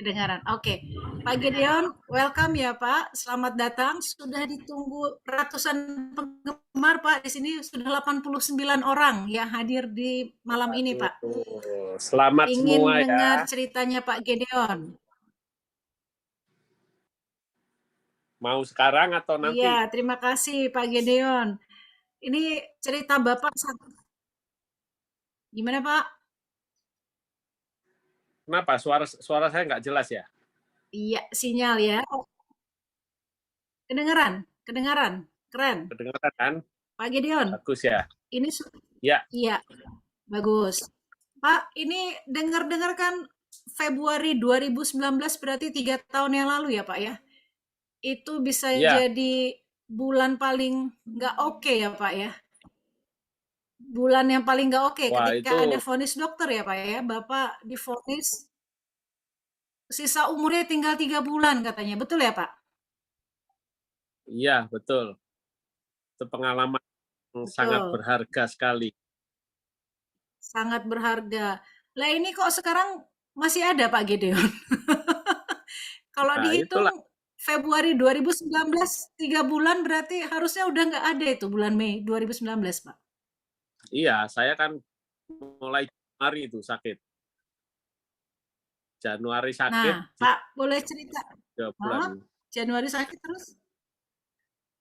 kedengaran. Oke. Pak Gideon, welcome ya Pak. Selamat datang. Sudah ditunggu ratusan penggemar Pak. Di sini sudah 89 orang yang hadir di malam ini Pak. Selamat Ingin semua dengar ya. ceritanya Pak Gideon. Mau sekarang atau nanti? Iya, terima kasih Pak Gideon. Ini cerita Bapak. Gimana Pak? Kenapa suara saya nggak jelas ya? Iya, sinyal ya. Kedengaran, kedengaran. Keren. Kedengaran kan? Pak Gideon, Bagus ya. ini Ya, iya, bagus. Pak, ini dengar-dengar kan Februari 2019 berarti 3 tahun yang lalu ya Pak ya? Itu bisa ya. jadi bulan paling nggak oke ya Pak ya? Bulan yang paling nggak oke Wah ketika itu, ada vonis dokter ya Pak ya? Bapak divonis sisa umurnya tinggal 3 bulan katanya, betul ya Pak? iya betul. Itu pengalaman yang sangat Betul, berharga sekali. sangat berharga. Lah ini kok sekarang masih ada Pak Gedeon? Kalau Nah itulah. dihitung Februari 2019, 3 bulan berarti harusnya udah nggak ada itu bulan Mei 2019, Pak. Iya, saya kan mulai Januari itu sakit. Januari Nah, sakit, Pak, boleh cerita? 3 bulan. Hah? Januari sakit terus?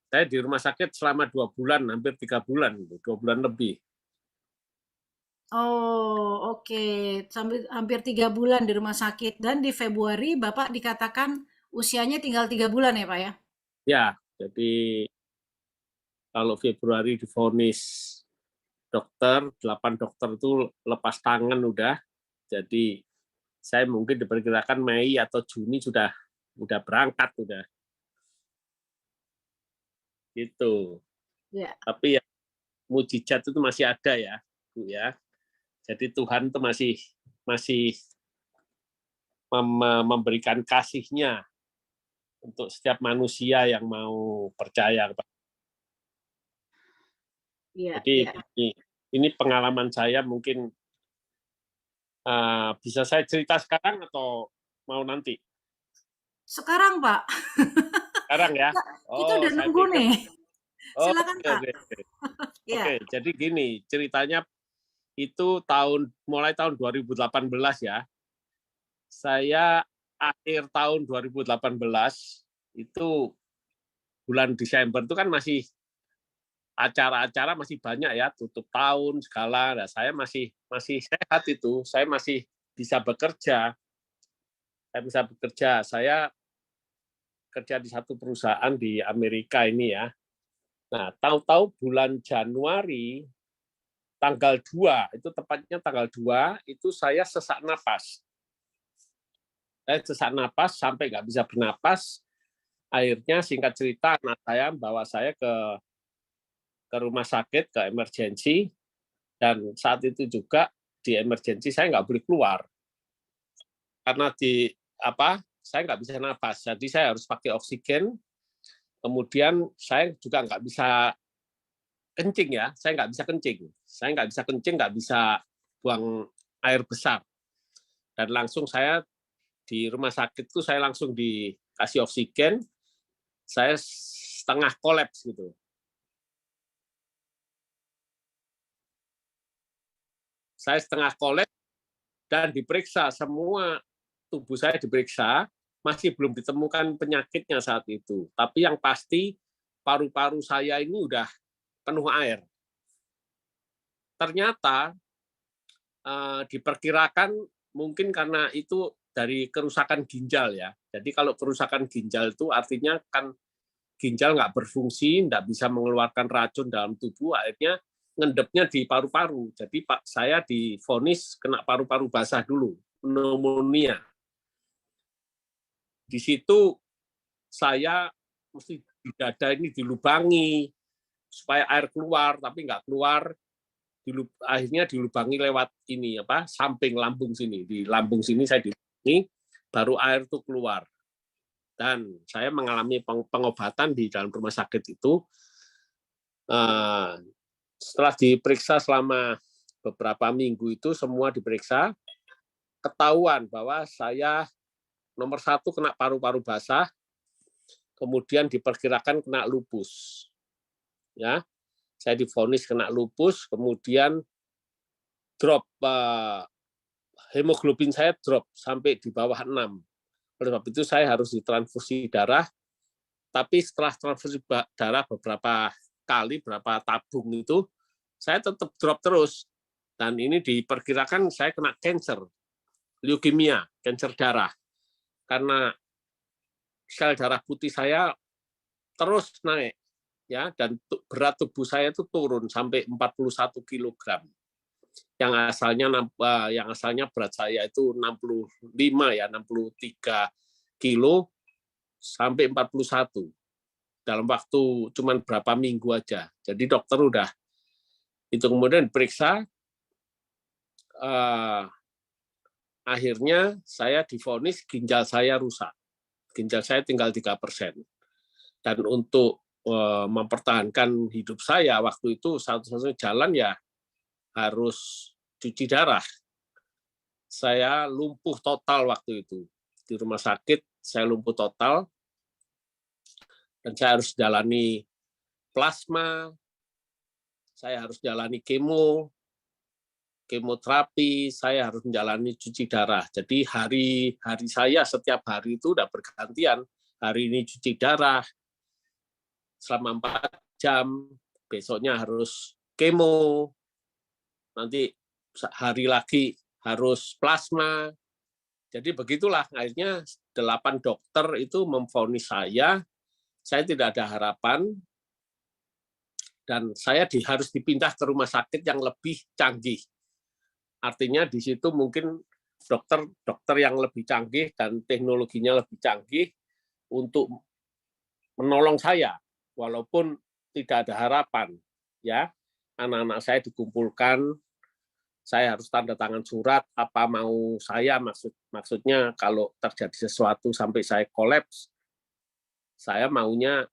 Saya di rumah sakit selama 2 bulan, hampir 3 bulan, 2 bulan lebih. Oh, oke. Sampai hampir 3 bulan di rumah sakit. Dan di Februari Bapak dikatakan usianya tinggal 3 bulan ya, Pak ya? Ya, jadi kalau Februari divonis dokter, 8 dokter itu lepas tangan udah. Jadi saya mungkin diperkirakan Mei atau Juni sudah berangkat udah gitu. Ya. Tapi ya mujizat itu masih ada ya, Bu ya. Jadi Tuhan itu masih masih memberikan kasih-Nya untuk setiap manusia yang mau percaya. Iya, Jadi iya. ini pengalaman saya mungkin bisa saya cerita sekarang atau mau nanti? Sekarang, Pak. Sekarang ya. Kita Oh, udah saya nunggu pikir. nih. Oh, Silakan, oke Pak. oke. Ya. Oke, jadi gini, ceritanya itu mulai tahun 2018 ya. Saya akhir tahun 2018 itu bulan Desember itu kan masih acara-acara masih banyak ya, tutup tahun segala. Nah, saya masih masih sehat itu, saya masih bisa bekerja. Saya bisa bekerja. Saya kerja di satu perusahaan di Amerika ini ya. Nah, tahu-tahu bulan Januari tanggal 2, itu tepatnya tanggal 2, itu saya sesak napas. Saya sesak napas sampai nggak bisa bernapas. Akhirnya singkat cerita anak saya bawa saya ke rumah sakit, ke emergensi, dan saat itu juga di emergensi saya nggak boleh keluar karena saya nggak bisa napas, jadi saya harus pakai oksigen. Kemudian saya juga nggak bisa kencing ya, saya nggak bisa kencing, nggak bisa buang air besar, dan langsung saya di rumah sakit tuh saya langsung dikasih oksigen, saya setengah kolaps gitu. Saya setengah kolaps dan diperiksa, semua tubuh saya diperiksa, masih belum ditemukan penyakitnya saat itu. Tapi yang pasti paru-paru saya ini udah penuh air. Ternyata diperkirakan mungkin karena itu dari kerusakan ginjal ya. Jadi kalau kerusakan ginjal itu artinya kan ginjal nggak berfungsi, nggak bisa mengeluarkan racun dalam tubuh, akhirnya ngendepnya di paru-paru. Jadi Pak saya divonis kena paru-paru basah dulu, pneumonia. Di situ saya mesti di dada ini dilubangi supaya air keluar, tapi nggak keluar. Akhirnya dilubangi lewat ini samping lambung sini. Di lambung sini saya dilubangi, baru air itu keluar. Dan saya mengalami pengobatan di dalam rumah sakit itu. Setelah diperiksa selama beberapa minggu itu semua diperiksa, ketahuan bahwa saya Nomor 1 kena paru-paru basah, kemudian diperkirakan kena lupus. Ya, saya divonis kena lupus, kemudian drop hemoglobin saya drop sampai di bawah 6. Oleh sebab itu saya harus ditransfusi darah, tapi setelah transfusi darah beberapa kali, berapa tabung itu, saya tetap drop terus. Dan ini diperkirakan saya kena cancer, leukemia, kanker darah. Karena sel darah putih saya terus naik, ya, dan berat tubuh saya itu turun sampai 41 kg. Yang asalnya berat saya itu 65 ya, 63 kilo sampai 41 dalam waktu cuman berapa minggu aja. Jadi dokter udah itu kemudian periksa, akhirnya saya divonis ginjal saya rusak. Ginjal saya tinggal 3%. Dan untuk mempertahankan hidup saya waktu itu satu-satunya jalan ya harus cuci darah. Saya lumpuh total waktu itu. Di rumah sakit saya lumpuh total dan saya harus jalani plasma, saya harus jalani kemoterapi, saya harus menjalani cuci darah. Jadi hari saya setiap hari itu udah bergantian. Hari ini cuci darah selama 4 jam, besoknya harus kemo, nanti hari lagi harus plasma. Jadi begitulah akhirnya 8 dokter itu memvonis saya tidak ada harapan, dan saya harus dipindah ke rumah sakit yang lebih canggih. Artinya di situ mungkin dokter yang lebih canggih dan teknologinya lebih canggih untuk menolong saya, walaupun tidak ada harapan. Ya, anak-anak saya dikumpulkan, saya harus tanda tangan surat apa mau saya, maksudnya kalau terjadi sesuatu sampai saya kolaps, saya maunya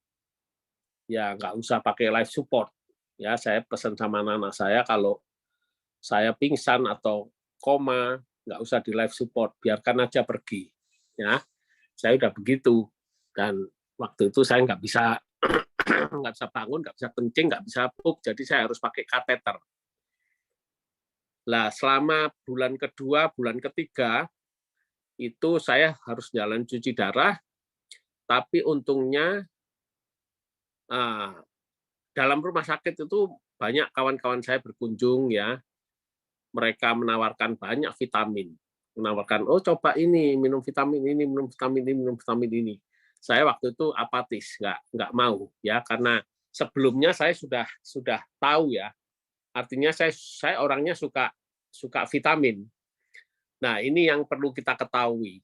ya nggak usah pakai life support. Ya, saya pesan sama anak-anak saya kalau saya pingsan atau koma, nggak usah di life support, biarkan aja pergi. Ya, saya udah begitu. Dan waktu itu saya nggak bisa bangun, nggak bisa kencing, nggak bisa pup, jadi saya harus pakai kateter. Nah, selama bulan kedua, bulan ketiga, itu saya harus jalan cuci darah, tapi untungnya dalam rumah sakit itu banyak kawan-kawan saya berkunjung, ya, mereka menawarkan banyak vitamin, menawarkan, oh coba ini, minum vitamin ini, minum vitamin ini, minum vitamin ini. Saya waktu itu apatis, nggak mau, ya, karena sebelumnya saya sudah tahu, ya, artinya saya orangnya suka vitamin. Nah, ini yang perlu kita ketahui,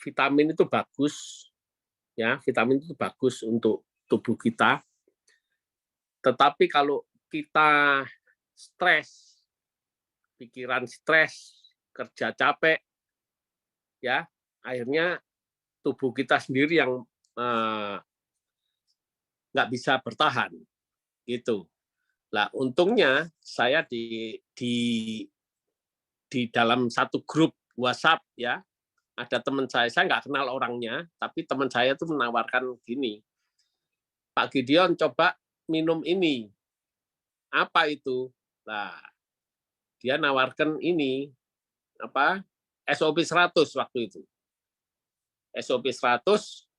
vitamin itu bagus, ya, vitamin itu bagus untuk tubuh kita. Tetapi kalau kita stres, pikiran stres, kerja capek, ya, akhirnya tubuh kita sendiri yang nggak bisa bertahan, gitu. Nah, untungnya saya di dalam satu grup WhatsApp, ya, ada teman saya nggak kenal orangnya, tapi teman saya itu menawarkan gini, Pak Gideon coba minum ini. Apa itu? Nah, dia nawarkan ini, apa, SOP 100 waktu itu. SOP 100,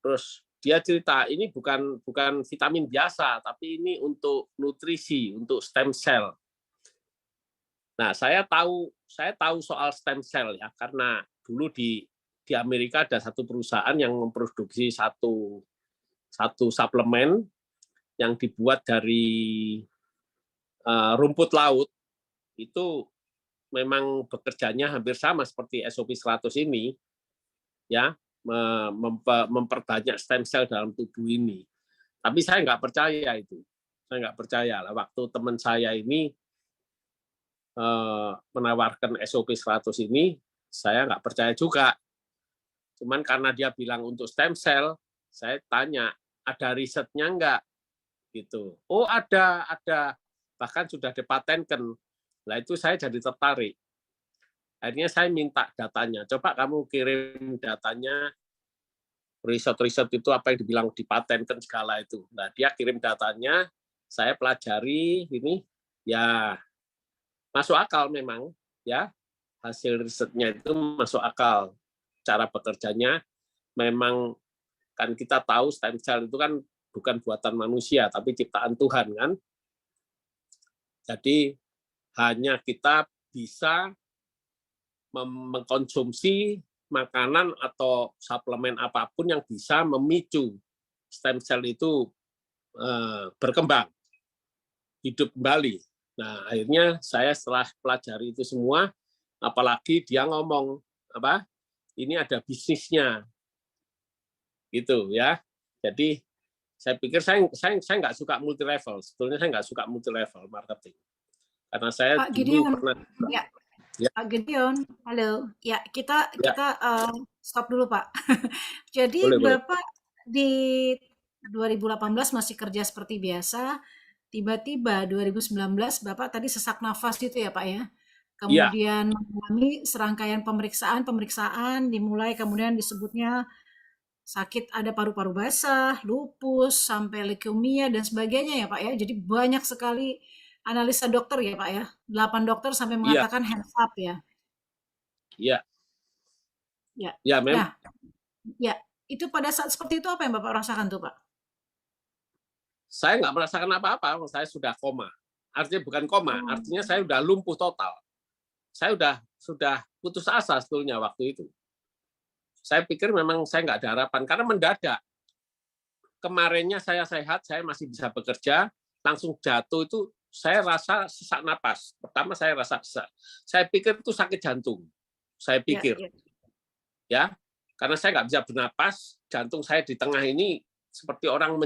terus dia cerita ini bukan vitamin biasa, tapi ini untuk nutrisi, untuk stem cell. Nah, saya tahu soal stem cell, ya, karena dulu di Amerika ada satu perusahaan yang memproduksi satu suplemen yang dibuat dari rumput laut, itu memang bekerjanya hampir sama seperti SOP 100 ini, ya, memperbanyak stem cell dalam tubuh ini. Tapi saya nggak percaya itu. Saya nggak percaya. Waktu teman saya ini menawarkan SOP 100 ini, saya nggak percaya juga. Cuman karena dia bilang untuk stem cell, saya tanya, ada risetnya nggak? Gitu. Oh, ada. Bahkan sudah dipatenkan. Nah, itu saya jadi tertarik. Akhirnya saya minta datanya. Coba kamu kirim datanya, riset-riset itu apa yang dibilang dipatenkan segala itu. Nah, dia kirim datanya, saya pelajari ini, ya masuk akal memang, ya hasil risetnya itu masuk akal. Cara bekerjanya memang kan kita tahu stem cell itu kan bukan buatan manusia, tapi ciptaan Tuhan kan. Jadi hanya kita bisa mengkonsumsi makanan atau suplemen apapun yang bisa memicu stem cell itu berkembang, hidup kembali. Nah, akhirnya saya setelah pelajari itu semua, apalagi dia ngomong apa? Ini ada bisnisnya, gitu ya. Jadi saya pikir saya nggak suka multi level. Sebetulnya saya nggak suka multi level marketing, karena saya Pak dulu Gideon, pernah. ya, Ya, Pak Gideon, halo. Ya, kita ya, kita stop dulu, Pak. Jadi boleh. Bapak di 2018 masih kerja seperti biasa, tiba-tiba 2019 Bapak tadi sesak nafas gitu ya, Pak ya? Iya, Kemudian mengalami serangkaian pemeriksaan dimulai kemudian disebutnya sakit ada paru-paru basah, lupus, sampai leukemia dan sebagainya ya Pak ya. Jadi banyak sekali analisa dokter ya Pak ya. 8 dokter sampai iya, mengatakan hands up ya. iya, Ya. ya. Memang Nah, ya, itu pada saat seperti itu apa yang Bapak rasakan tuh Pak? saya nggak merasakan apa-apa. Saya sudah koma. Artinya bukan koma, Oh, artinya saya sudah lumpuh total. Saya sudah putus asa sebetulnya waktu itu. Saya pikir memang saya nggak ada harapan karena mendadak. Kemarinnya saya sehat, saya masih bisa bekerja, langsung jatuh itu saya rasa sesak napas. Pertama saya rasa sesak. Saya pikir itu sakit jantung. Saya ya, pikir ya. ya, karena saya nggak bisa bernapas, jantung saya di tengah ini seperti orang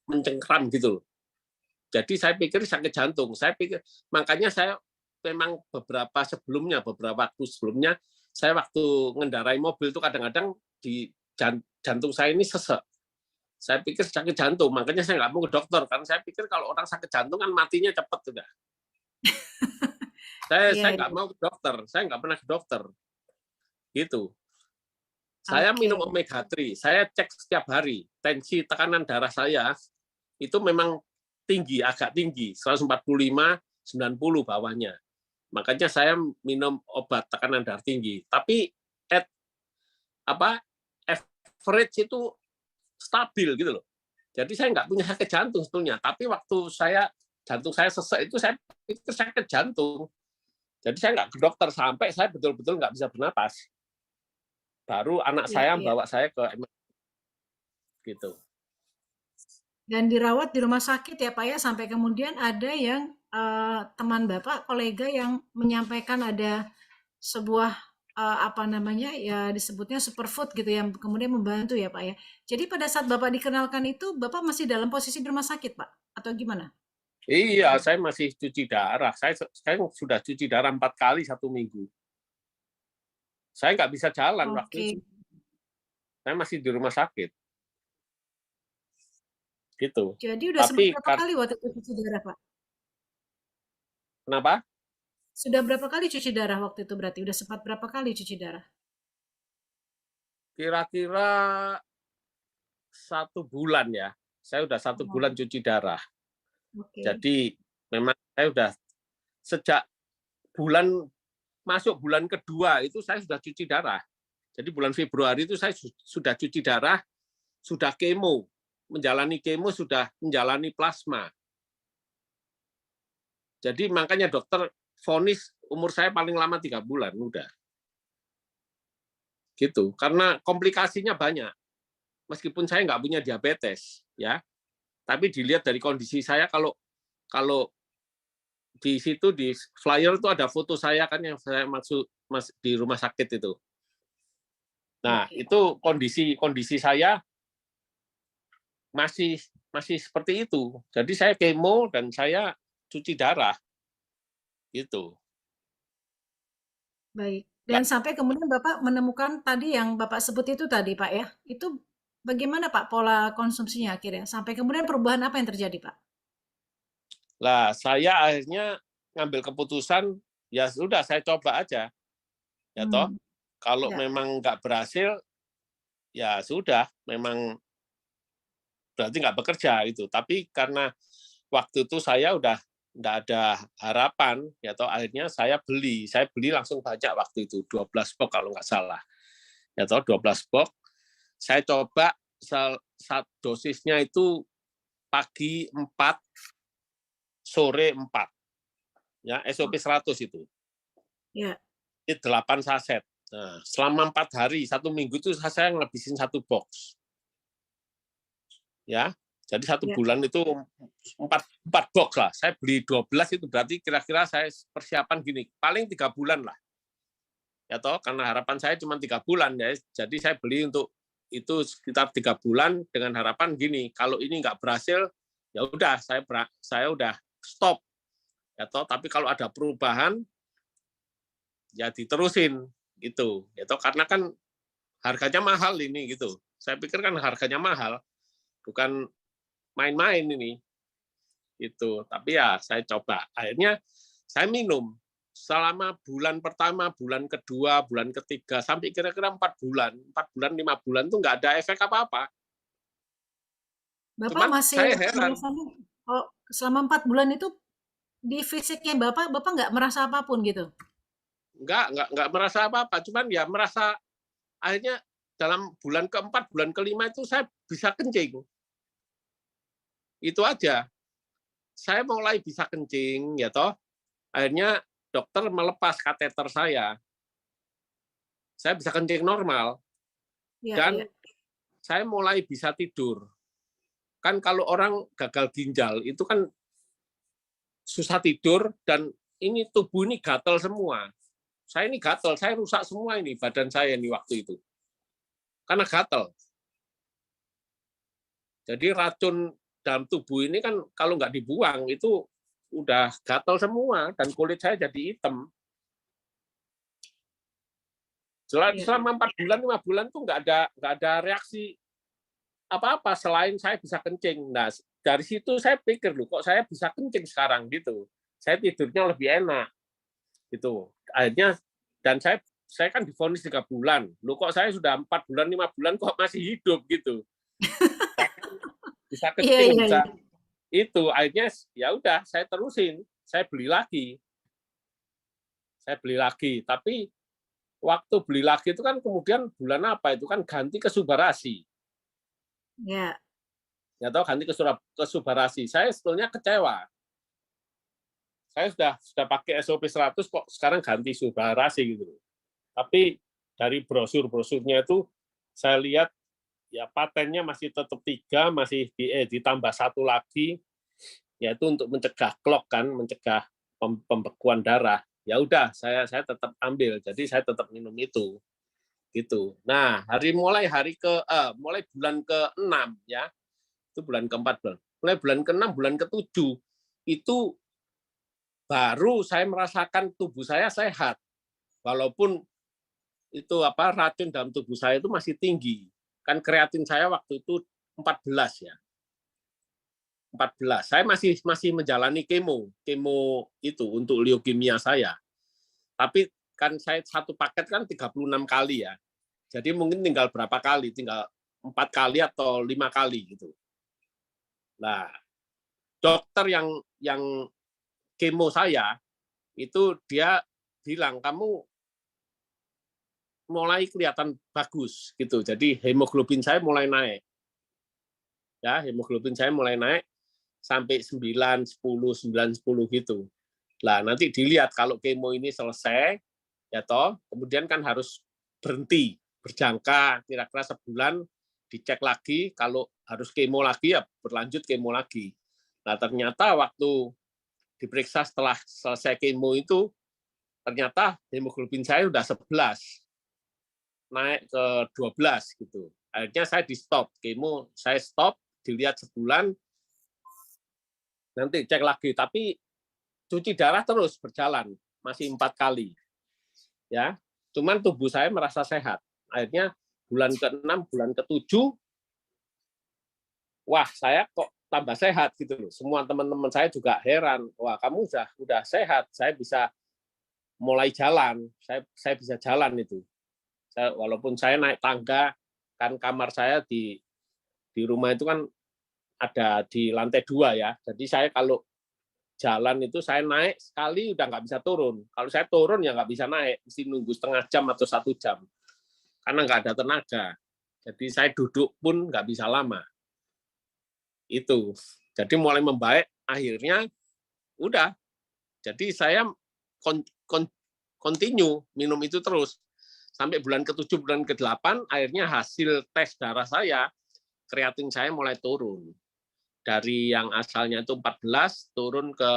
mencengkram gitu. Jadi saya pikir sakit jantung. Saya pikir makanya saya memang beberapa waktu sebelumnya saya waktu mengendarai mobil itu kadang-kadang di jantung saya ini sesek. Saya pikir sakit jantung, makanya saya nggak mau ke dokter karena saya pikir kalau orang sakit jantung kan matinya cepat sudah. Saya Iya, nggak iya. mau ke dokter, saya nggak pernah ke dokter, gitu. Saya minum Oke. omega 3, saya cek setiap hari tensi tekanan darah saya itu memang tinggi, agak tinggi, 145, 90 bawahnya. Makanya saya minum obat tekanan darah tinggi. Tapi at apa average itu stabil gitu loh. Jadi saya nggak punya sakit jantung sebetulnya. Tapi waktu jantung saya sesek itu saya pikir sakit jantung. Jadi saya nggak ke dokter sampai saya betul-betul nggak bisa bernapas. Baru anak Iya, saya iya. bawa saya ke gitu. Dan dirawat di rumah sakit ya Pak ya, sampai kemudian ada yang teman Bapak, kolega yang menyampaikan ada sebuah apa namanya ya disebutnya superfood gitu yang kemudian membantu ya Pak ya. Jadi pada saat Bapak dikenalkan itu Bapak masih dalam posisi di rumah sakit Pak atau gimana? Iya, saya masih cuci darah. Saya sudah cuci darah 4 kali 1 minggu. Saya nggak bisa jalan waktu Oke. itu. Saya masih di rumah sakit, gitu. Jadi udah sempat Tapi berapa kali waktu itu cuci darah Pak? kenapa? Sudah berapa kali cuci darah waktu itu berarti? Udah sempat berapa kali cuci darah? Kira-kira 1 bulan ya. Saya udah 1 bulan Oh, cuci darah. oke. Jadi memang saya udah sejak bulan masuk bulan kedua itu saya sudah cuci darah. Jadi bulan Februari itu saya sudah cuci darah, sudah kemo, menjalani kemo, sudah menjalani plasma. Jadi makanya dokter vonis umur saya paling lama 3 bulan udah. Gitu. Karena komplikasinya banyak. Meskipun saya nggak punya diabetes, ya, tapi dilihat dari kondisi saya kalau kalau di situ di flyer itu ada foto saya kan yang saya masuk di rumah sakit itu. Ya, Nah, ya. itu kondisi saya masih masih seperti itu. Jadi saya kemo dan saya cuci darah gitu. Baik. Nah, Dan sampai kemudian Bapak menemukan tadi yang Bapak sebut itu tadi, Pak, ya. Itu bagaimana, Pak, pola konsumsinya akhirnya? Sampai kemudian perubahan apa yang terjadi, Pak? lah saya akhirnya ngambil keputusan ya sudah saya coba aja. ya toh. Hmm. Kalau Ya. memang nggak berhasil, ya sudah, memang berarti nggak bekerja itu. Tapi karena waktu itu saya udah nggak ada harapan, ya toh akhirnya saya beli langsung banyak waktu itu 12 box kalau nggak salah, ya toh 12 box. Saya coba dosisnya itu pagi 4, sore 4, ya SOP 100 itu. Ya. Itu 8 saset. Nah, selama 4 hari, 1 minggu itu saya ngabisin 1 box. Ya, jadi 1 Ya. bulan itu 4 box lah. Saya beli 12 itu berarti kira-kira saya persiapan gini, paling 3 bulan lah. Ya toh, karena harapan saya cuma 3 bulan ya. Jadi saya beli untuk itu sekitar 3 bulan dengan harapan gini, kalau ini nggak berhasil, ya udah saya udah stop. Ya toh, tapi kalau ada perubahan ya diterusin gitu. Ya toh, karena kan harganya mahal ini gitu. Saya pikir kan harganya mahal, bukan main-main ini. Itu. Tapi ya saya coba. Akhirnya saya minum selama bulan pertama, bulan kedua, bulan ketiga, sampai kira-kira 4 bulan, 5 bulan tuh nggak ada efek apa-apa. Bapak Cuman masih saya heran, merasakan, oh, selama 4 bulan itu di fisiknya Bapak nggak merasa apapun gitu? nggak merasa apa-apa. Cuman ya merasa akhirnya dalam bulan keempat, bulan kelima itu saya bisa kencing. Itu aja. Saya mulai bisa kencing, ya toh. Akhirnya dokter melepas kateter saya. Saya bisa kencing normal. Ya, Dan ya. saya mulai bisa tidur. Kan kalau orang gagal ginjal itu kan susah tidur dan ini tubuh ini gatel semua. Saya ini gatel, saya rusak semua ini badan saya ini waktu itu. Karena gatel. Jadi racun dalam tubuh ini kan kalau nggak dibuang itu udah gatel semua dan kulit saya jadi hitam. Ya, ya. Selama 4 bulan, 5 bulan tuh nggak ada reaksi apa-apa selain saya bisa kencing. Nah, dari situ saya pikir loh, kok saya bisa kencing sekarang gitu. Saya tidurnya lebih enak gitu. Akhirnya dan saya kan divonis 3 bulan. Loh kok saya sudah 4 bulan, 5 bulan kok masih hidup gitu. Bisa Iya, kencing, iya, bisa iya. itu. Akhirnya ya udah saya terusin. Saya beli lagi. Saya beli lagi. Tapi waktu beli lagi itu kan kemudian bulan apa itu kan ganti ke Subarasi. Ya. Ya tahu ganti ke Subarasi. Saya sebetulnya kecewa. Saya sudah pakai SOP 100 kok sekarang ganti Subarasi gitu. Tapi dari brosur-brosurnya itu saya lihat ya patennya masih tetap 3, masih ditambah 1 lagi yaitu untuk mencegah clot kan, mencegah pembekuan darah. Ya udah saya tetap ambil. Jadi saya tetap minum itu. Gitu. Nah, mulai bulan ke-6 ya. Itu bulan ke-4 bulan. Mulai bulan ke-6, bulan ke-7 itu baru saya merasakan tubuh saya sehat. Walaupun itu racun dalam tubuh saya itu masih tinggi. Kan kreatin saya waktu itu 14 ya. 14. Saya masih menjalani kemo itu untuk leukemia saya. Tapi kan saya satu paket kan 36 kali ya. Jadi mungkin tinggal berapa kali? Tinggal 4 kali atau 5 kali gitu. Nah, dokter yang kemo saya itu dia bilang kamu mulai kelihatan bagus gitu. Jadi hemoglobin saya mulai naik. Ya, hemoglobin saya mulai naik sampai 9, 10, 9, 10 gitu. Lah, nanti dilihat kalau kemo ini selesai, ya toh, kemudian kan harus berhenti, berjangka kira-kira sebulan, dicek lagi, kalau harus kemo lagi, ya berlanjut kemo lagi. Nah, ternyata waktu diperiksa setelah selesai kemo itu, ternyata hemoglobin saya udah 11, naik ke 12 gitu. Akhirnya saya di stop, kemo saya stop, dilihat sebulan, nanti cek lagi. Tapi cuci darah terus berjalan, masih 4 kali. Ya, cuman tubuh saya merasa sehat. Akhirnya bulan ke-6, bulan ke-7, wah saya kok tambah sehat gitu loh. Semua teman-teman saya juga heran, wah kamu udah sehat, saya bisa mulai jalan. Saya bisa jalan itu. Walaupun saya naik tangga, kan kamar saya di rumah itu kan ada di lantai 2 ya. Jadi saya kalau jalan itu saya naik sekali udah nggak bisa turun. Kalau saya turun ya nggak bisa naik, mesti nunggu setengah jam atau 1 jam. Karena nggak ada tenaga. Jadi saya duduk pun nggak bisa lama. Itu. Jadi mulai membaik, akhirnya udah. Jadi saya continue minum itu terus. Sampai bulan ke-7, bulan ke-8, akhirnya hasil tes darah saya, kreatin saya mulai turun. Dari yang asalnya itu 14, turun ke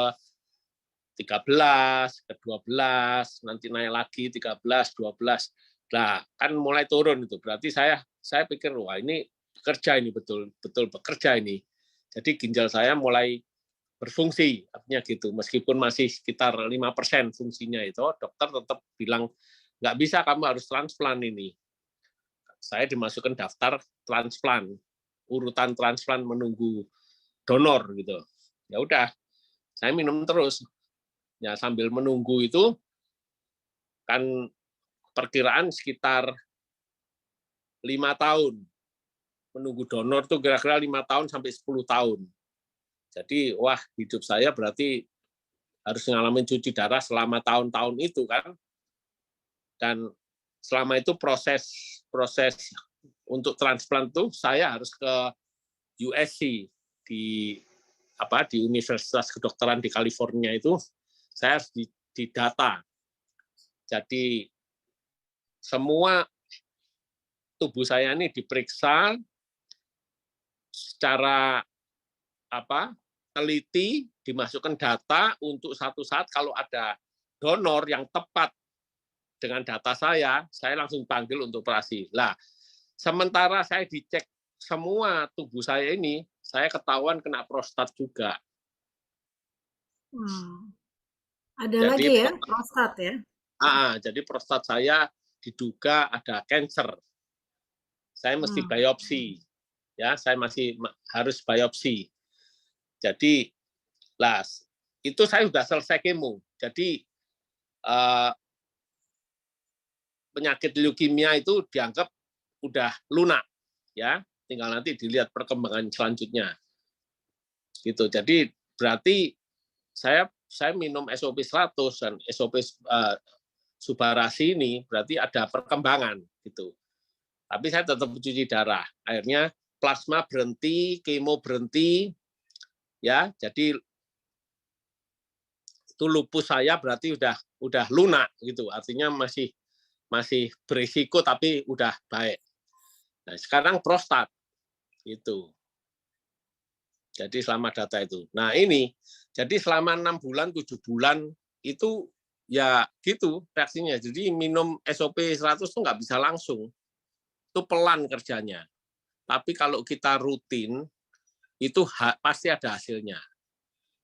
13, ke 12, nanti naik lagi 13, 12. Nah, kan mulai turun itu. Berarti saya pikir, wah ini bekerja ini, betul bekerja ini. Jadi ginjal saya mulai berfungsi, artinya gitu. Meskipun masih sekitar 5% fungsinya itu, dokter tetap bilang, nggak bisa, kamu harus transplant ini. Saya dimasukkan daftar transplant, urutan transplant menunggu donor gitu. Ya udah, saya minum terus. Ya sambil menunggu itu kan perkiraan sekitar 5 tahun. Menunggu donor tuh kira-kira 5 tahun sampai 10 tahun. Jadi wah, hidup saya berarti harus ngalamin cuci darah selama tahun-tahun itu kan. Dan selama itu proses untuk transplant tuh saya harus ke USC di Universitas Kedokteran di California itu, saya harus didata. Jadi semua tubuh saya ini diperiksa secara teliti, dimasukkan data untuk satu saat kalau ada donor yang tepat dengan data saya langsung panggil untuk operasi. Lah, sementara saya dicek semua tubuh saya ini, saya ketahuan kena prostat juga. Ada jadi, lagi ya, prostat ya? Jadi prostat saya diduga ada cancer. Saya mesti biopsi. Ya, saya masih harus biopsi. Jadi, itu saya sudah selesai kemo. Jadi, penyakit leukemia itu dianggap udah lunak. Ya, tinggal nanti dilihat perkembangan selanjutnya. Gitu. Jadi, berarti saya minum SOP 100 dan SOP Subarasi ini berarti ada perkembangan gitu. Tapi saya tetap cuci darah. Akhirnya plasma berhenti, kemo berhenti, ya. Jadi itu lupus saya berarti udah lunak gitu. Artinya masih berisiko tapi udah baik. Nah, sekarang prostat itu. Jadi selama data itu. Nah, ini jadi selama 6 bulan, 7 bulan itu ya gitu reaksinya. Jadi minum SOP 100 itu nggak bisa langsung. Itu pelan kerjanya. Tapi kalau kita rutin, itu pasti ada hasilnya.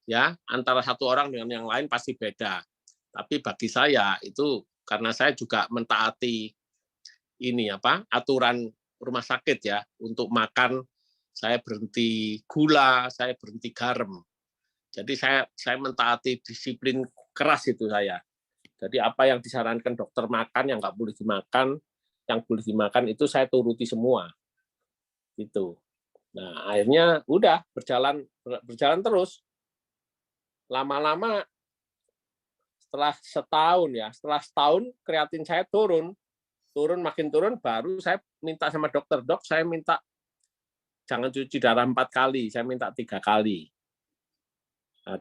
Ya, antara satu orang dengan yang lain pasti beda. Tapi bagi saya itu karena saya juga mentaati aturan rumah sakit ya, untuk makan saya berhenti gula, saya berhenti garam. Jadi saya mentaati disiplin keras itu saya. Jadi apa yang disarankan dokter makan, yang nggak boleh dimakan, yang boleh dimakan itu saya turuti semua. Gitu. Nah, akhirnya udah berjalan terus. Lama-lama setelah setahun kreatin saya turun makin turun, baru saya minta sama dokter, dok saya minta jangan cuci darah 4 kali, saya minta 3 kali. Nah,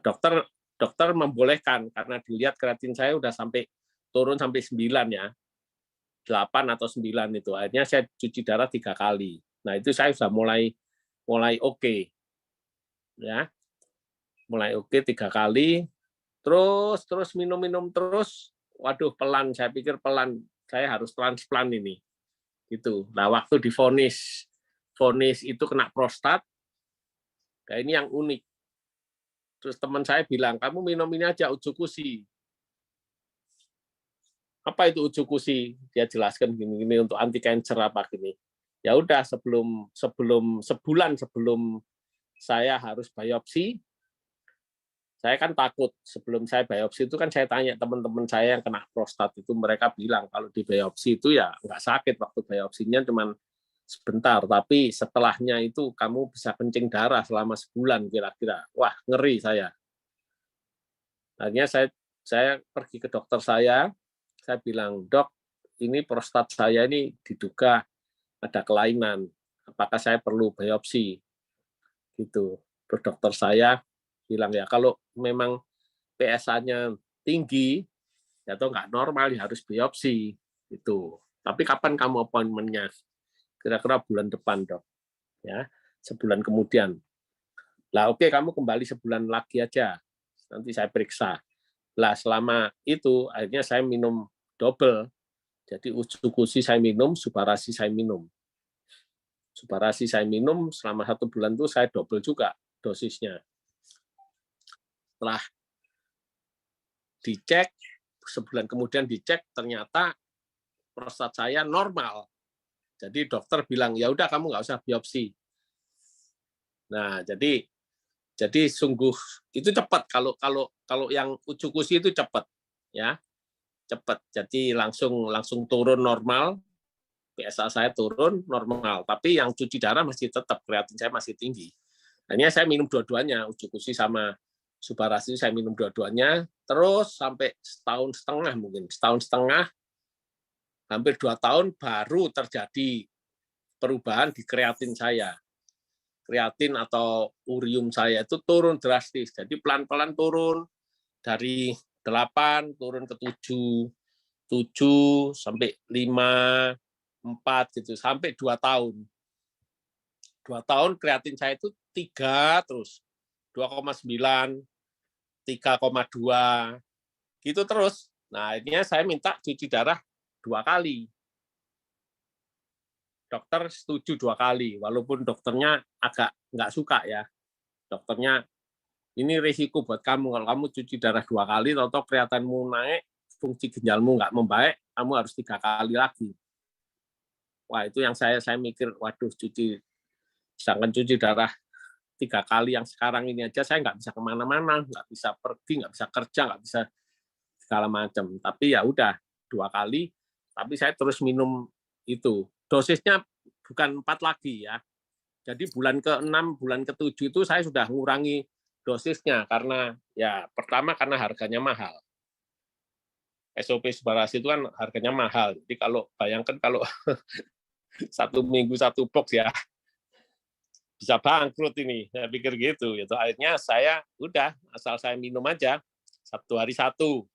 dokter membolehkan karena dilihat kreatin saya udah turun sampai 9 ya. 8 atau 9 itu. Akhirnya saya cuci darah 3 kali. Nah, itu saya sudah mulai oke. Ya. Mulai oke 3 kali. Terus minum terus. Waduh, pelan, saya pikir pelan. Saya harus transplant ini. Gitu. Nah, waktu divonis itu kena prostat. Nah, ini yang unik. Terus teman saya bilang, kamu minum ini aja Ujokushi. Apa itu Ujokushi? Dia jelaskan gini untuk anti cancer apa gini. Ya udah sebulan sebelum saya harus biopsi, Saya kan takut sebelum saya biopsi itu kan saya tanya teman-teman saya yang kena prostat itu, mereka bilang kalau di biopsi itu ya nggak sakit waktu biopsinya cuman sebentar, tapi setelahnya itu kamu bisa kencing darah selama sebulan kira-kira. Wah, ngeri saya. Akhirnya saya pergi ke dokter saya bilang, "Dok, ini prostat saya ini diduga ada kelainan. Apakah saya perlu biopsi?" Gitu. Terus dokter saya bilang, "Ya kalau memang PSA-nya tinggi atau nggak normal ya harus biopsi." Itu. Tapi kapan kamu appointment-nya? Kira-kira bulan depan, Dok. Ya, sebulan kemudian. Lah oke, kamu kembali sebulan lagi aja. Nanti saya periksa. Lah selama itu akhirnya saya minum double. Jadi Ucukusi saya minum, Subarasi saya minum. Subarasi saya minum selama 1 bulan itu saya double juga dosisnya. Setelah dicek, sebulan kemudian dicek, ternyata prostat saya normal. Jadi dokter bilang, ya udah kamu nggak usah biopsi. Nah, jadi sungguh itu cepat kalau yang Ucukusi itu cepat, ya cepat. Jadi langsung turun normal, PSA saya turun normal. Tapi yang cuci darah masih tetap, kreatin saya masih tinggi. Hanya saya minum dua-duanya, Ucukusi sama Subarasi saya minum dua-duanya, terus sampai setahun setengah mungkin, setahun setengah, hampir 2 tahun baru terjadi perubahan di kreatin saya. Kreatin atau urium saya itu turun drastis, jadi pelan-pelan turun dari 8 turun ke 7, 7 sampai 5, 4 gitu, sampai 2 tahun. 2 tahun kreatin saya itu 3 terus, 2,9, 3,2 gitu terus. Nah, akhirnya saya minta cuci darah 2 kali. Dokter setuju 2 kali, walaupun dokternya agak nggak suka ya. Dokternya, ini risiko buat kamu, kalau kamu cuci darah 2 kali, tahu-tahu kreatinmu naik, fungsi ginjalmu nggak membaik, kamu harus 3 kali lagi. Wah, itu yang saya mikir, waduh, sedangkan cuci darah 3 kali yang sekarang ini aja saya nggak bisa kemana-mana, nggak bisa pergi, nggak bisa kerja, nggak bisa segala macam. Tapi ya udah 2 kali, tapi saya terus minum itu. Dosisnya bukan 4 lagi ya. Jadi bulan ke-6, bulan ke-7 itu saya sudah ngurangi dosisnya karena ya pertama karena harganya mahal. SOP Subarasi itu kan harganya mahal. Jadi kalau bayangkan kalau 1 minggu 1 box ya bisa bangkrut ini. Saya pikir gitu. Itu akhirnya saya udah asal saya minum aja 1 hari 1.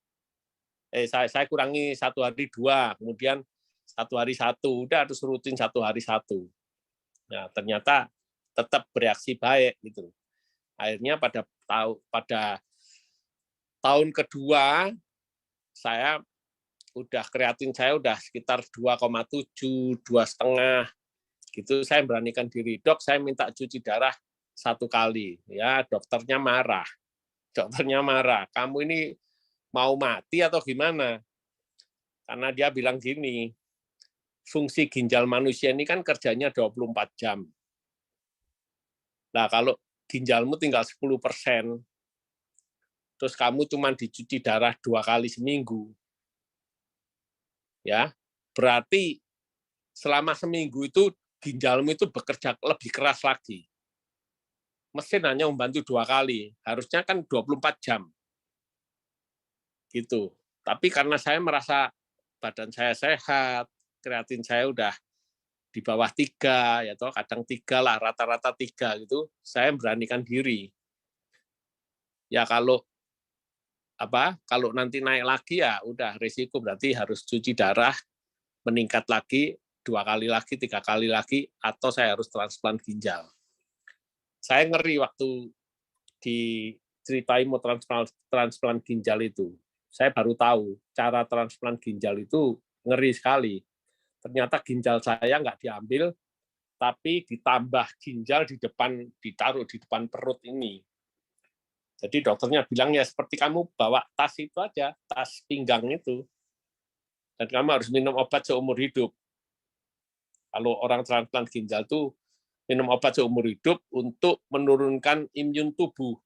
Saya kurangi 1 hari 2, kemudian 1 hari 1, udah harus rutin 1 hari 1. Nah, ternyata tetap bereaksi baik gitu. Akhirnya pada tahun kedua saya kreatin saya udah sekitar 2,7, 2,5 gitu. Saya beranikan diri, "Dok, saya minta cuci darah 1 kali." Ya, dokternya marah. "Kamu ini mau mati atau gimana?" Karena dia bilang gini, fungsi ginjal manusia ini kan kerjanya 24 jam. Nah, kalau ginjalmu tinggal 10%, terus kamu cuma dicuci darah 2 kali seminggu, ya berarti selama seminggu itu ginjalmu itu bekerja lebih keras lagi. Mesin hanya membantu 2 kali, harusnya kan 24 jam. Gitu. Tapi karena saya merasa badan saya sehat, kreatin saya udah di bawah 3, ya toh kadang 3 lah, rata-rata 3 gitu, saya beranikan diri. Ya kalau nanti naik lagi ya udah risiko, berarti harus cuci darah, meningkat lagi 2 kali lagi, 3 kali lagi, atau saya harus transplant ginjal. Saya ngeri waktu diceritain mau transplant ginjal itu. Saya baru tahu cara transplant ginjal itu ngeri sekali. Ternyata ginjal saya nggak diambil, tapi ditambah ginjal ditaruh di depan perut ini. Jadi dokternya bilang ya seperti kamu bawa tas itu aja, tas pinggang itu. Dan kamu harus minum obat seumur hidup. Kalau orang transplant ginjal tuh minum obat seumur hidup untuk menurunkan imun tubuh.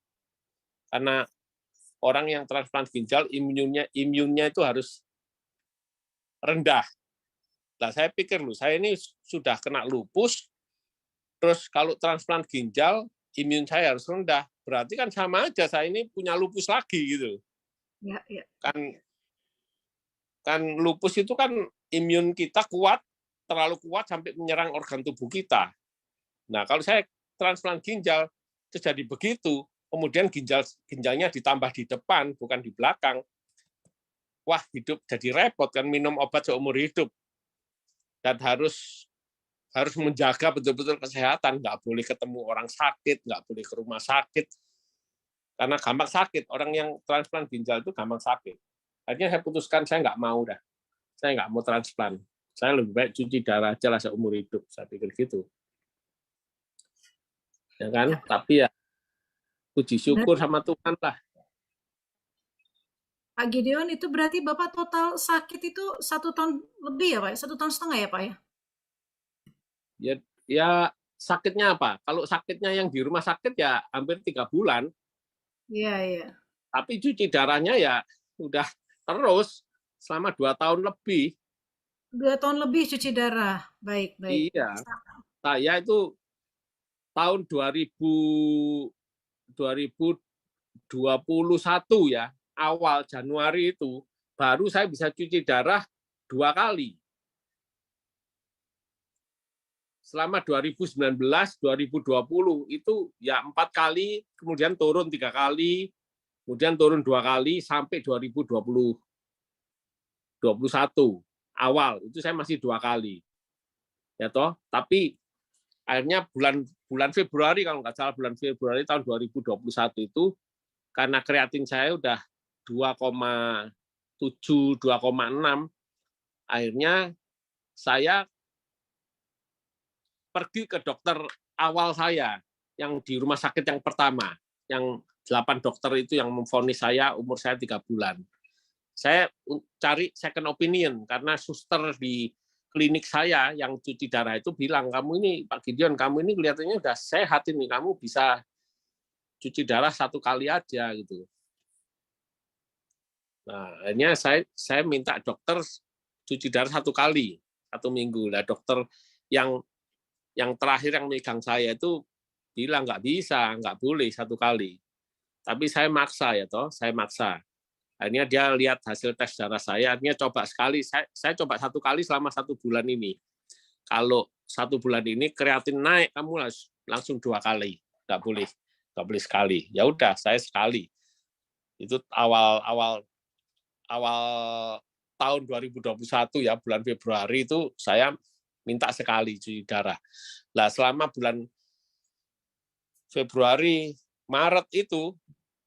Karena orang yang transplant ginjal imunnya itu harus rendah. Nah, saya pikir saya ini sudah kena lupus, terus kalau transplant ginjal imun saya harus rendah, berarti kan sama aja saya ini punya lupus lagi gitu. Ya, ya. Kan lupus itu kan imun kita kuat, terlalu kuat sampai menyerang organ tubuh kita. Nah, kalau saya transplant ginjal terjadi begitu, kemudian ginjalnya ditambah di depan bukan di belakang. Wah, hidup jadi repot kan, minum obat seumur hidup. Dan harus menjaga betul-betul kesehatan, nggak boleh ketemu orang sakit, nggak boleh ke rumah sakit, karena gampang sakit. Orang yang transplant ginjal itu gampang sakit. Akhirnya saya putuskan saya nggak mau dah, saya nggak mau transplant. Saya lebih baik cuci darah aja lah seumur hidup, saya pikir gitu. Ya kan? Ya. Tapi ya puji syukur sama Tuhan lah. Pak Gideon, itu berarti Bapak total sakit itu 1 tahun lebih ya Pak? 1,5 tahun ya Pak ya? Ya sakitnya apa? Kalau sakitnya yang di rumah sakit ya hampir 3 bulan. Iya, iya. Tapi cuci darahnya ya udah terus selama 2 tahun lebih. 2 tahun lebih cuci darah. Baik, baik. Iya. Saya itu tahun 2021 ya, awal Januari itu baru saya bisa cuci darah 2 kali. Selama 2019, 2020 itu ya 4 kali, kemudian turun 3 kali, kemudian turun 2 kali sampai 2021 awal itu saya masih 2 kali. Ya toh, tapi akhirnya bulan Februari kalau nggak salah bulan Februari tahun 2021 itu karena kreatin saya udah 2,7, 2,6, akhirnya saya pergi ke dokter awal saya yang di rumah sakit yang pertama, yang 8 dokter itu yang memvonis saya umur saya 3 bulan. Saya cari second opinion karena suster di klinik saya yang cuci darah itu bilang, kamu ini Pak Gideon, kamu ini kelihatannya udah sehat ini, kamu bisa cuci darah 1 kali aja gitu. Nah, akhirnya saya minta dokter cuci darah 1 kali, 1 minggu. Nah, dokter yang terakhir yang megang saya itu bilang nggak bisa, nggak boleh 1 kali. Tapi saya maksa ya toh, saya maksa. Akhirnya dia lihat hasil tes darah saya, akhirnya coba sekali, saya coba 1 kali selama 1 bulan ini. Kalau 1 bulan ini kreatin naik, kamu langsung 2 kali, nggak boleh sekali. Ya udah, saya sekali. Itu awal tahun 2021 ya, bulan Februari itu saya minta sekali cuci darah. Nah, selama bulan Februari, Maret itu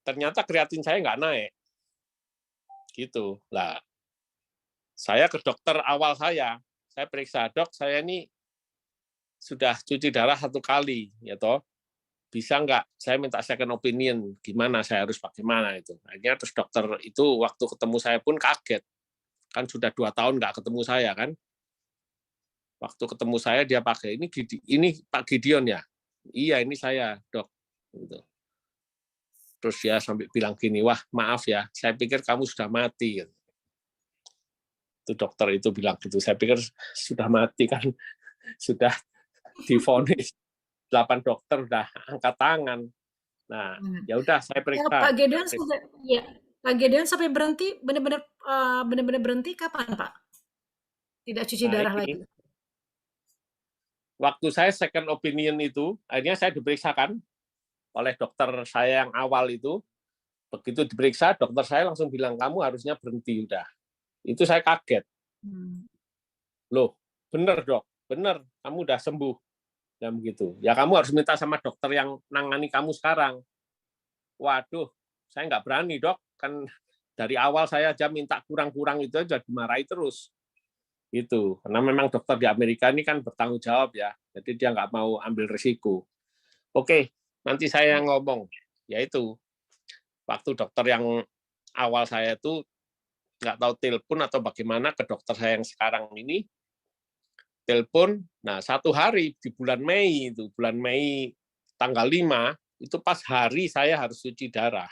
ternyata kreatin saya nggak naik. Gitu. Lah, saya ke dokter awal saya periksa, dok, saya ini sudah cuci darah 1 kali, ya toh. Bisa nggak saya minta second opinion, gimana saya harus bagaimana itu. Akhirnya terus dokter itu waktu ketemu saya pun kaget. Kan sudah 2 tahun nggak ketemu saya kan. Waktu ketemu saya dia pakai, ini Pak Gideon ya? Iya, ini saya, dok. Gitu. Terus dia sampai bilang gini, wah maaf ya, saya pikir kamu sudah mati. Itu dokter itu bilang gitu, saya pikir sudah mati kan, sudah divonis 8 dokter udah angkat tangan. Nah, ya udah saya periksa. Ya, Pak Gideon sampai berhenti benar-benar berhenti kapan Pak? Tidak cuci darah lagi. Waktu saya second opinion itu, akhirnya saya diperiksakan oleh dokter saya yang awal itu. Begitu diperiksa, dokter saya langsung bilang, kamu harusnya berhenti udah. Itu saya kaget. Loh, bener dok, bener, kamu udah sembuh. Ya begitu. Ya kamu harus minta sama dokter yang nangani kamu sekarang. Waduh, saya nggak berani dok, kan dari awal saya aja minta kurang-kurang itu aja dimarahi terus. Itu karena memang dokter di Amerika ini kan bertanggung jawab ya, jadi dia nggak mau ambil risiko. Oke, nanti saya yang ngomong, yaitu waktu dokter yang awal saya itu nggak tahu telepon atau bagaimana ke dokter saya yang sekarang ini, telepon. Nah, 1 hari di bulan Mei tanggal 5 itu pas hari saya harus cuci darah.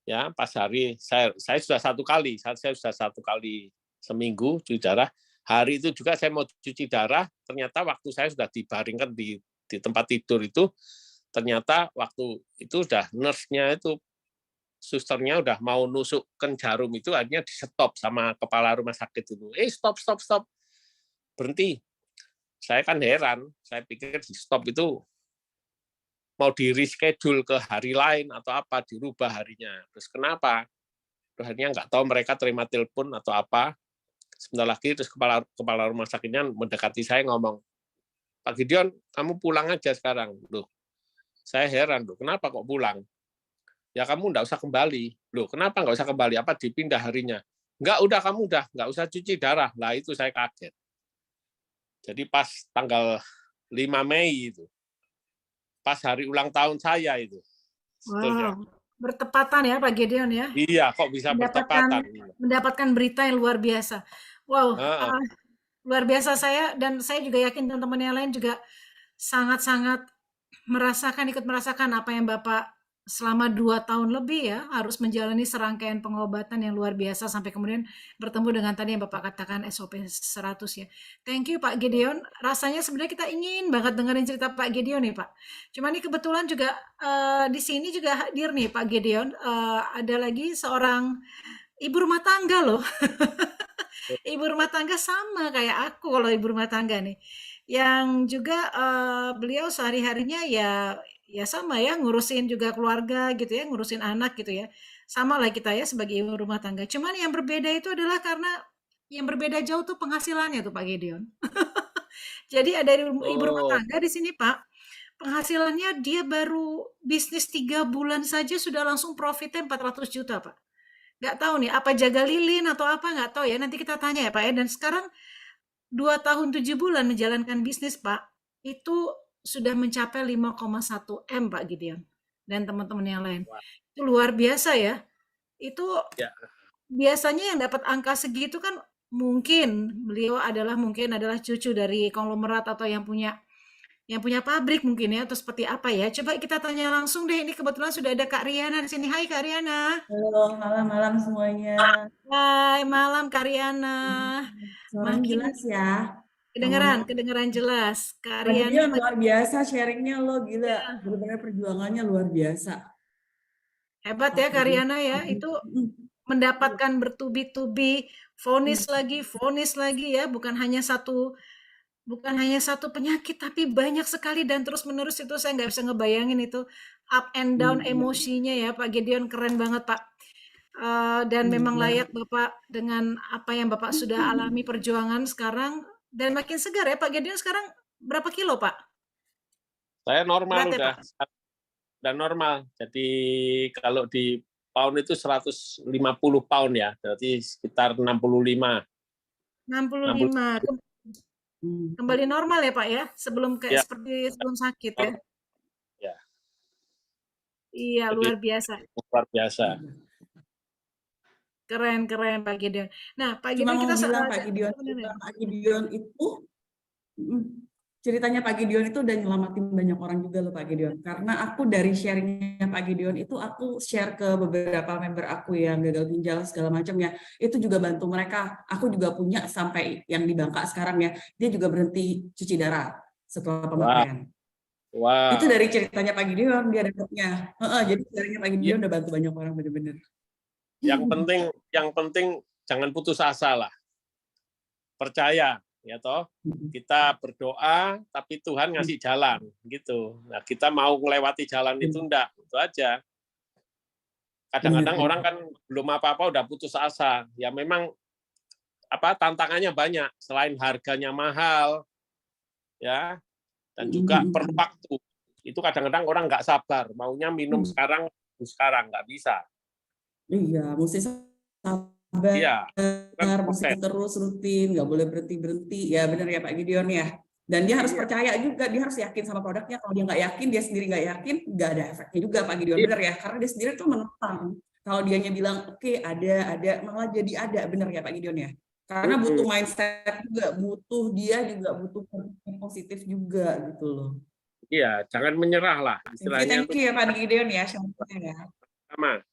Ya, pas hari saya sudah saya sudah 1 kali seminggu cuci darah. Hari itu juga saya mau cuci darah, ternyata waktu saya sudah dibaringkan di tempat tidur itu, ternyata waktu itu udah nurse-nya itu, susternya udah mau nusukkan jarum itu, akhirnya di-stop sama kepala rumah sakit itu. Stop, stop, stop. Berhenti. Saya kan heran, saya pikir di-stop itu mau di-reschedule ke hari lain atau apa, dirubah harinya. Terus kenapa? Terus akhirnya nggak tahu mereka terima telepon atau apa. Sebentar lagi terus kepala rumah sakitnya mendekati saya ngomong, Pak Gideon, kamu pulang aja sekarang. Loh, saya heran, loh, kenapa kok pulang? Ya kamu nggak usah kembali. Loh, kenapa nggak usah kembali? Apa dipindah harinya? Kamu nggak usah cuci darah. Lah itu saya kaget. Jadi pas tanggal 5 Mei itu, pas hari ulang tahun saya itu. Sebetulnya. Wow, bertepatan ya Pak Gideon ya, Iya, kok bisa bertepatan. mendapatkan berita yang luar biasa. Wow, luar biasa dan saya juga yakin teman-teman yang lain juga sangat-sangat ikut merasakan apa yang Bapak selama 2 tahun lebih ya, harus menjalani serangkaian pengobatan yang luar biasa sampai kemudian bertemu dengan tadi yang Bapak katakan SOP 100 ya. Thank you Pak Gideon. Rasanya sebenarnya kita ingin banget dengerin cerita Pak Gideon nih Pak. Cuma ini kebetulan juga di sini juga hadir nih Pak Gideon, ada lagi seorang ibu rumah tangga loh. Ibu rumah tangga sama kayak aku kalau ibu rumah tangga nih. Yang juga beliau sehari-harinya ya sama ya ngurusin juga keluarga gitu ya, ngurusin anak gitu ya. Sama lah kita ya sebagai ibu rumah tangga. Cuman yang berbeda itu adalah karena yang berbeda jauh tuh penghasilannya tuh Pak Gideon. Jadi ada ibu rumah tangga di sini Pak, penghasilannya dia baru bisnis 3 bulan saja sudah langsung profitnya 400 juta Pak. Nggak tahu nih apa jaga lilin atau apa nggak tahu ya, nanti kita tanya ya Pak ya. Dan sekarang 2 tahun 7 bulan menjalankan bisnis Pak, itu sudah mencapai 5,1 M Pak Gideon dan teman-teman yang lain. Itu luar biasa ya. Itu biasanya yang dapat angka segitu kan beliau mungkin adalah cucu dari konglomerat atau yang punya pabrik mungkin ya, atau seperti apa ya. Coba kita tanya langsung deh, ini kebetulan sudah ada Kak Riana di sini. Hai Kak Riana. Halo, malam-malam semuanya. Hai, malam Kak Riana. Suaranya jelas ya. Kedengeran jelas. Kak Pak Riana Gideon luar biasa sharingnya lo, gila. ya. Benar-benar perjuangannya luar biasa. Hebat ya Kak Riana ya, itu mendapatkan bertubi-tubi vonis lagi ya, bukan hanya satu penyakit tapi banyak sekali dan terus menerus. Itu saya nggak bisa ngebayangin itu up and down emosinya ya Pak Gideon. Keren banget Pak. Dan memang layak Bapak dengan apa yang Bapak sudah alami perjuangan sekarang, dan makin segar ya Pak Gideon. Sekarang berapa kilo Pak? Saya normal Beratnya, udah normal. Jadi kalau di pound itu 150 pound ya, berarti sekitar 65. 65. Kembali normal ya Pak ya, seperti sebelum sakit ya. Ya. Iya, Jadi, luar biasa. Luar biasa. Keren Pak Gideon. Nah, Pak Cuma Gideon mau bilang Pak Gideon itu ceritanya Pak Gideon itu udah nyelamatin banyak orang juga loh Pak Gideon. Karena aku dari sharingnya Pak Gideon itu aku share ke beberapa member aku yang gagal ginjal segala macam ya. Itu juga bantu mereka. Aku juga punya sampai yang di Bangka sekarang ya. Dia juga berhenti cuci darah setelah pemakaian. Wow. Itu dari ceritanya Pak Gideon dia dapetnya. Jadi sharingnya Pak Gideon udah bantu banyak orang bener-bener. Yang penting jangan putus asa lah. Percaya. Ya toh, kita berdoa tapi Tuhan ngasih jalan gitu. Nah, kita mau melewati jalan itu enggak, itu aja. Kadang-kadang orang kan belum apa-apa udah putus asa. Ya memang tantangannya banyak, selain harganya mahal ya, dan juga perlu waktu. Itu kadang-kadang orang nggak sabar, maunya minum sekarang nggak bisa. Iya, mesti sabar. Iya, mesti terus rutin, nggak boleh berhenti. Ya benar ya Pak Gideon ya. Dan dia harus percaya juga, dia harus yakin sama produknya. Kalau dia nggak yakin, dia sendiri nggak yakin, nggak ada efeknya juga Pak Gideon. Benar ya, karena dia sendiri tuh menentang. Kalau dianya bilang oke, ada, malah jadi ada. Benar ya Pak Gideon ya. Karena butuh mindset juga, dia juga butuh positif juga gitu loh. Iya, jangan menyerah lah istilahnya. Thank you ya Pak Gideon ya, sama.